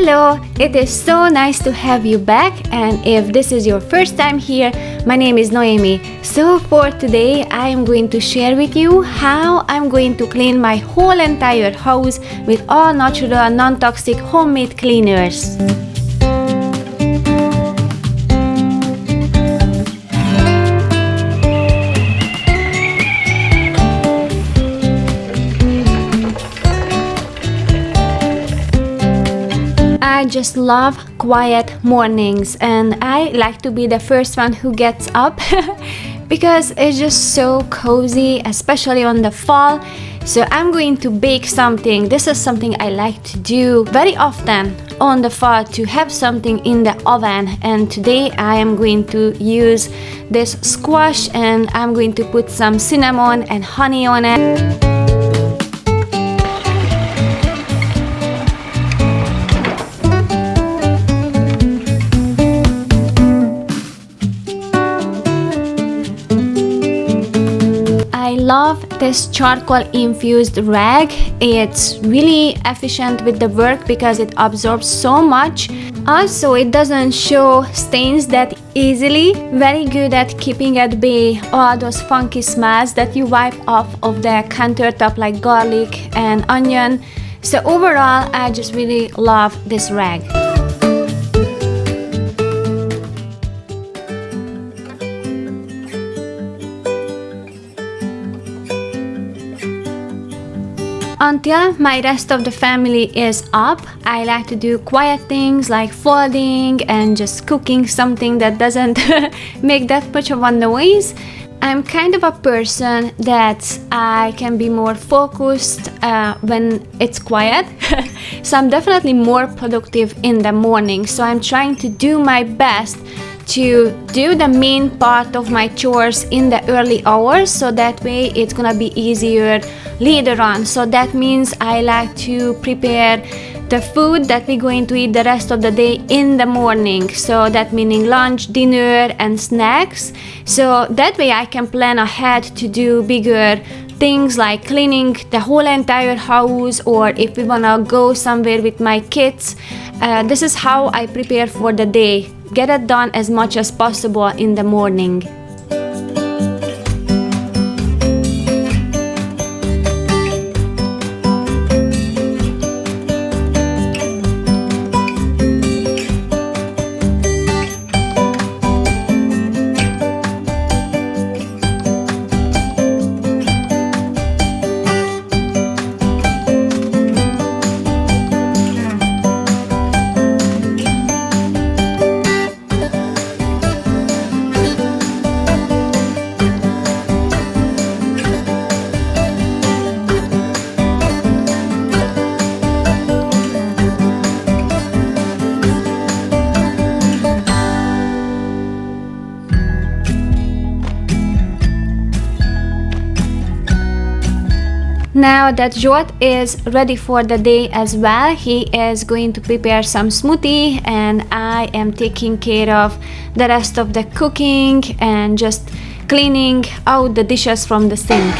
Hello, it is so nice to have you back, and if this is your first time here, my name is Noemi. So for today I am going to share with you how I'm going to clean my whole entire house with all natural non-toxic homemade cleaners. I just love quiet mornings, and I like to be the first one who gets up because it's just so cozy, especially on the fall. So I'm going to bake something. This is something I like to do very often on the fall, to have something in the oven. And today I am going to use this squash, and I'm going to put some cinnamon and honey on it. I love this charcoal infused rag. It's really efficient with the work because it absorbs so much. Also, it doesn't show stains that easily. Very good at keeping at bay all those funky smells that you wipe off of the countertop, like garlic and onion. So overall, I just really love this rag. Until my rest of the family is up, I like to do quiet things like folding and just cooking something that doesn't make that much of a noise. I'm kind of a person that I can be more focused when it's quiet. So I'm definitely more productive in the morning. So I'm trying to do my best to do the main part of my chores in the early hours, so that way it's gonna be easier later on. So that means I like to prepare the food that we're going to eat the rest of the day in the morning. So that meaning lunch, dinner and snacks. So that way I can plan ahead to do bigger things like cleaning the whole entire house, or if we wanna go somewhere with my kids. This is how I prepare for the day. Get it done as much as possible in the morning. Now that Jot is ready for the day as well, he is going to prepare some smoothie, and I am taking care of the rest of the cooking and just cleaning out the dishes from the sink.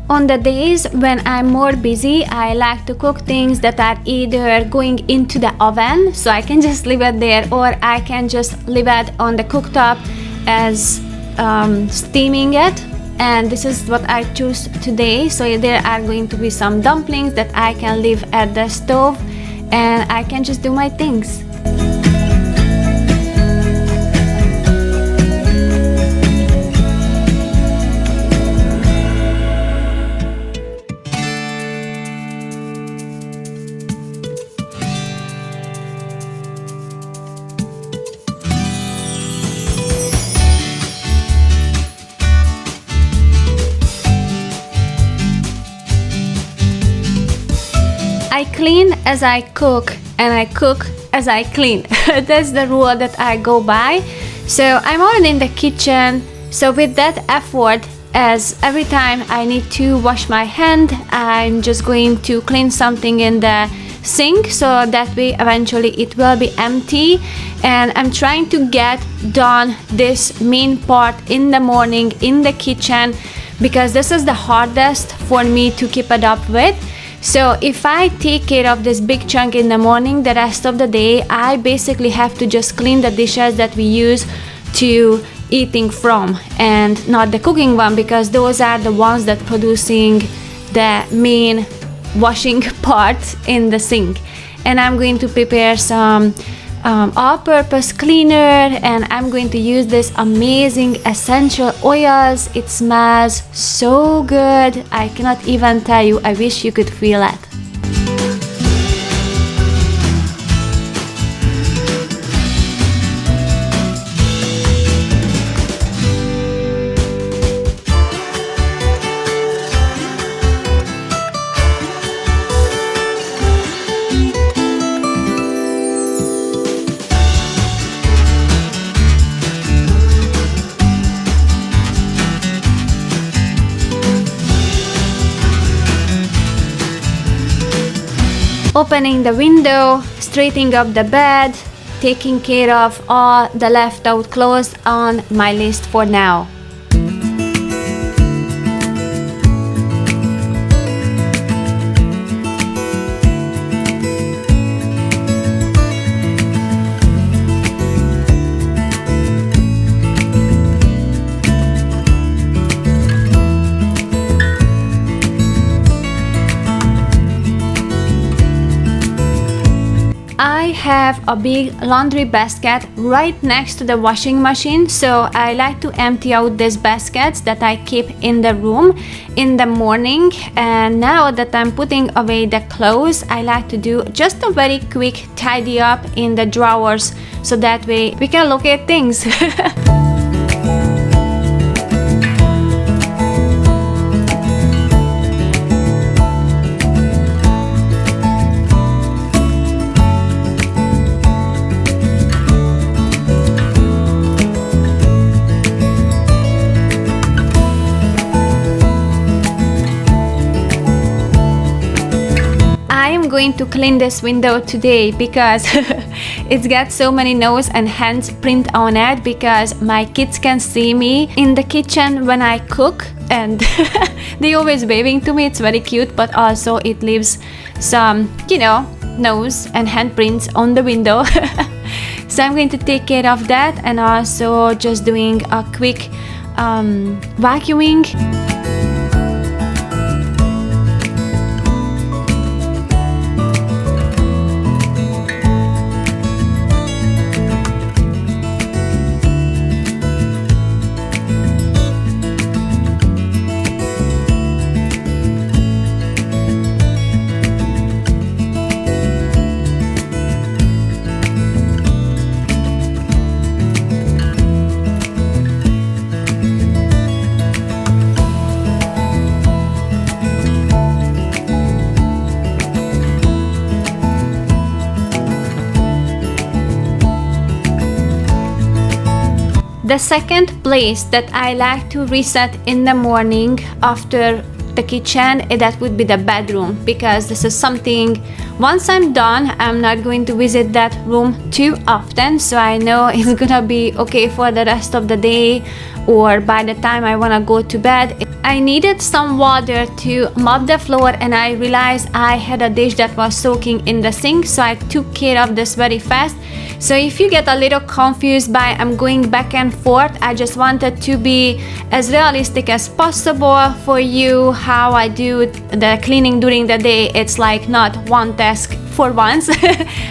On the days when I'm more busy, I like to cook things that are either going into the oven, so I can just leave it there, or I can just leave it on the cooktop as steaming it. And this is what I choose today. So there are going to be some dumplings that I can leave at the stove, and I can just do my things. I clean as I cook, and I cook as I clean. That's the rule that I go by. So I'm already in the kitchen, so with that effort, as every time I need to wash my hand, I'm just going to clean something in the sink, so that way eventually it will be empty. And I'm trying to get done this main part in the morning in the kitchen, because this is the hardest for me to keep it up with. So if I take care of this big chunk in the morning, the rest of the day I basically have to just clean the dishes that we use to eating from, and not the cooking one, because those are the ones that producing the main washing part in the sink. And I'm going to prepare some all-purpose cleaner, and I'm going to use this amazing essential oils. It smells so good, I cannot even tell you. I wish you could feel it. Opening the window, straightening up the bed, taking care of all the left out clothes on my list for now. I have a big laundry basket right next to the washing machine, so I like to empty out these baskets that I keep in the room in the morning. And now that I'm putting away the clothes, I like to do just a very quick tidy up in the drawers, so that way we can locate things. I'm going to clean this window today because it's got so many nose and hands print on it, because my kids can see me in the kitchen when I cook, and they always waving to me. It's very cute, but also it leaves some, nose and handprints on the window. So I'm going to take care of that, and also just doing a quick vacuuming. The second place that I like to reset in the morning after the kitchen, that would be the bedroom, because this is something, once I'm done, I'm not going to visit that room too often, so I know it's gonna be okay for the rest of the day, or by the time I wanna go to bed. I needed some water to mop the floor, and I realized I had a dish that was soaking in the sink, so I took care of this very fast. So if you get a little confused by I'm going back and forth, I just wanted to be as realistic as possible for you. How I do the cleaning during the day, it's like not one task for once.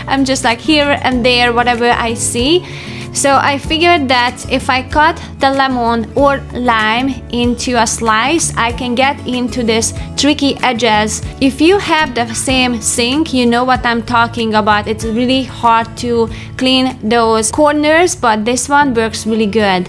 I'm just like here and there, whatever I see. So I figured that if I cut the lemon or lime into a slice, I can get into this tricky edges. If you have the same sink, you know what I'm talking about. It's really hard to clean those corners, but this one works really good.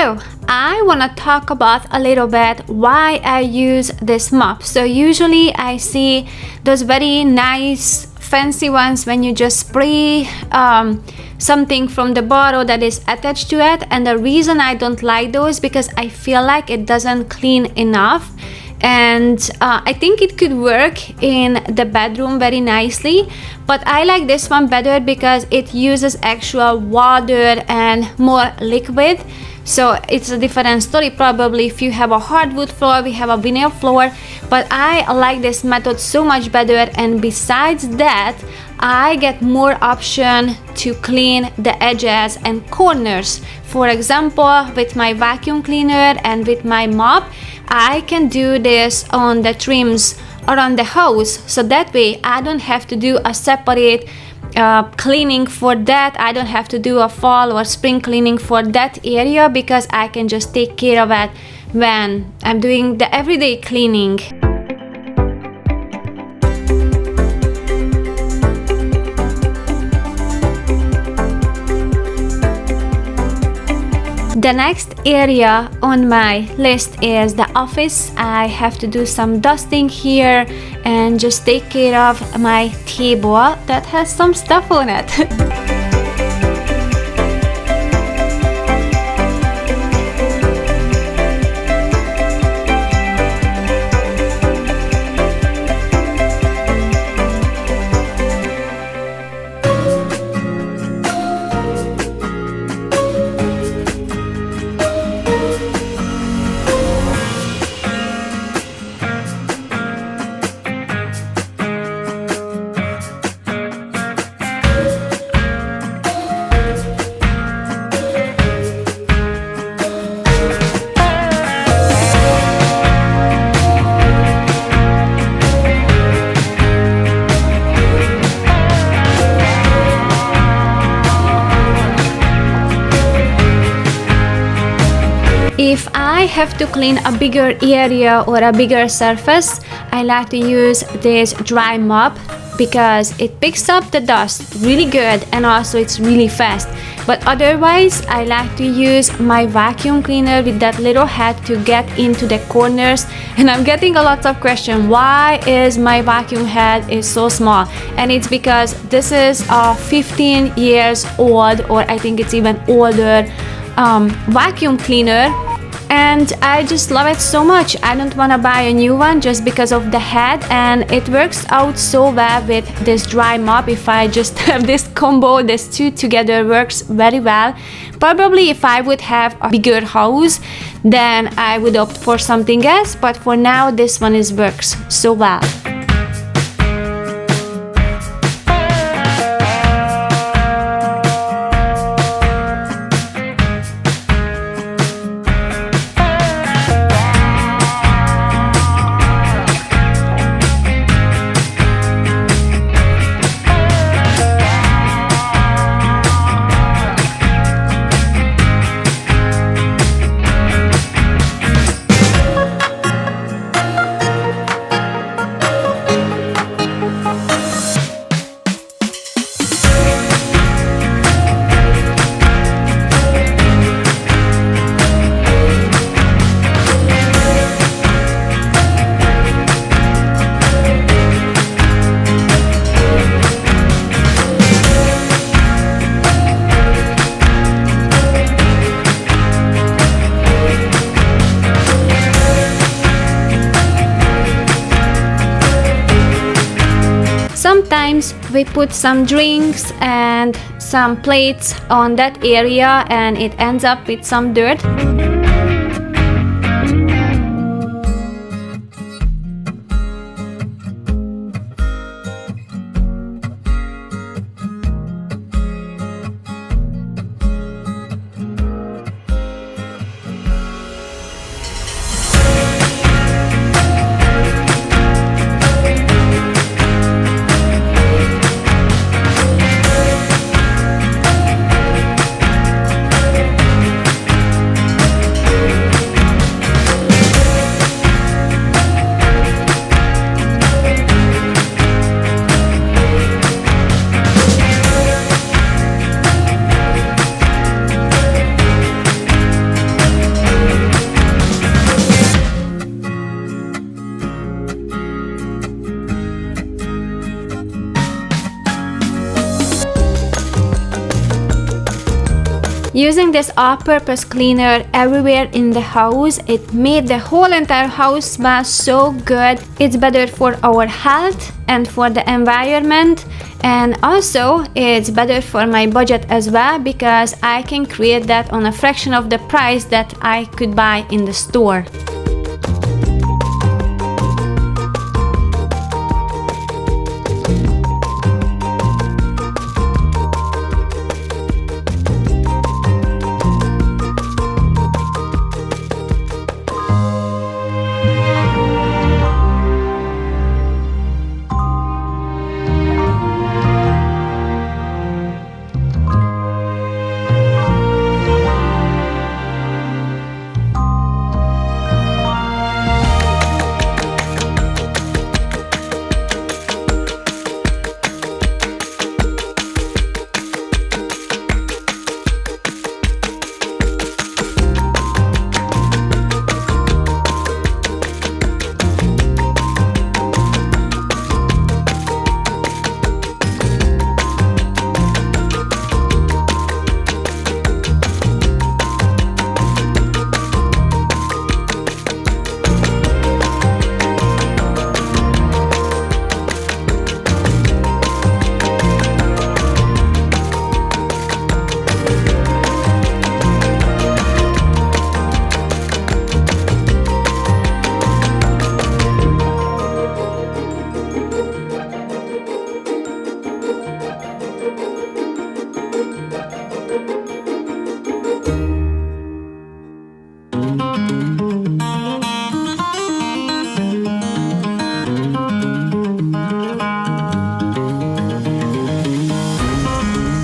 So I want to talk about a little bit why I use this mop. So usually I see those very nice fancy ones when you just spray something from the bottle that is attached to it, and the reason I don't like those because I feel like it doesn't clean enough. And I think it could work in the bedroom very nicely, but I like this one better because it uses actual water and more liquid. So it's a different story probably if you have a hardwood floor, we have a vinyl floor, but I like this method so much better. And besides that, I get more option to clean the edges and corners. For example, with my vacuum cleaner and with my mop, I can do this on the trims around the house, so that way I don't have to do a separate cleaning for that. I don't have to do a fall or spring cleaning for that area because I can just take care of it when I'm doing the everyday cleaning. The next area on my list is the office. I have to do some dusting here and just take care of my table that has some stuff on it. If I have to clean a bigger area or a bigger surface, I like to use this dry mop because it picks up the dust really good and also it's really fast. But otherwise, I like to use my vacuum cleaner with that little head to get into the corners. And I'm getting a lot of questions, why is my vacuum head is so small? And it's because this is a 15 years old, or I think it's even older, vacuum cleaner. And I just love it so much. I don't want to buy a new one just because of the head, and it works out so well with this dry mop. If I just have this combo, these two together works very well. Probably if I would have a bigger house, then I would opt for something else, but for now this one works so well. Sometimes we put some drinks and some plates on that area and it ends up with some dirt. Using this all-purpose cleaner everywhere in the house, it made the whole entire house smell so good. It's better for our health and for the environment, and also it's better for my budget as well because I can create that on a fraction of the price that I could buy in the store.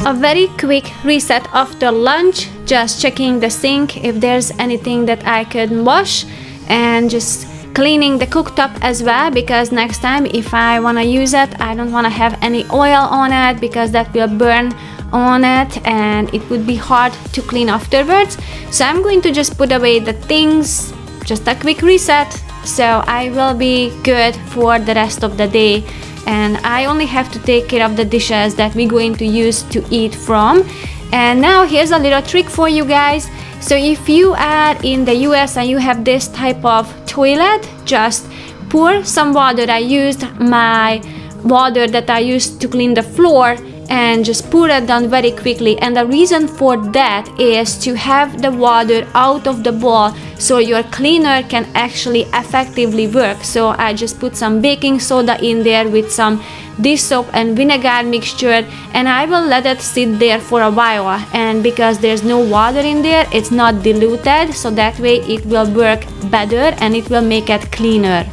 A very quick reset after lunch, just checking the sink if there's anything that I could wash, and just cleaning the cooktop as well, because next time if I want to use it, I don't want to have any oil on it because that will burn on it and it would be hard to clean afterwards. So I'm going to just put away the things, just a quick reset, so I will be good for the rest of the day. And I only have to take care of the dishes that we're going to use to eat from. And now here's a little trick for you guys. So if you are in the US and you have this type of toilet, just pour some water. I used my water that I used to clean the floor and just pour it down very quickly. And the reason for that is to have the water out of the bowl so your cleaner can actually effectively work. So I just put some baking soda in there with some dish soap and vinegar mixture, and I will let it sit there for a while. And because there's no water in there, it's not diluted, so that way it will work better and it will make it cleaner.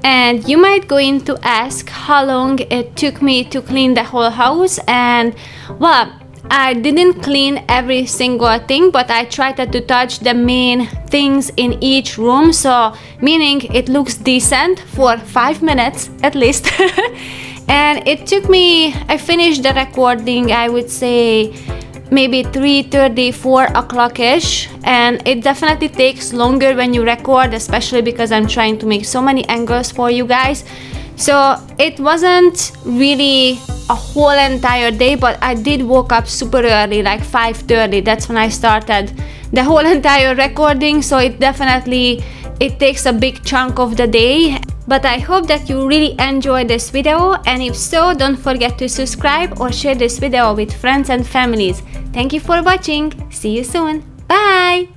And you might going to ask how long it took me to clean the whole house, and well, I didn't clean every single thing, but I tried to touch the main things in each room, so meaning it looks decent for 5 minutes at least. And it took me, I finished the recording, I would say maybe 3:30, 4 o'clock-ish, and it definitely takes longer when you record, especially because I'm trying to make so many angles for you guys. So it wasn't really a whole entire day, but I did woke up super early, like 5:30. That's when I started the whole entire recording, so it definitely takes a big chunk of the day. But I hope that you really enjoyed this video, and if so, don't forget to subscribe or share this video with friends and families. Thank you for watching. See you soon. Bye!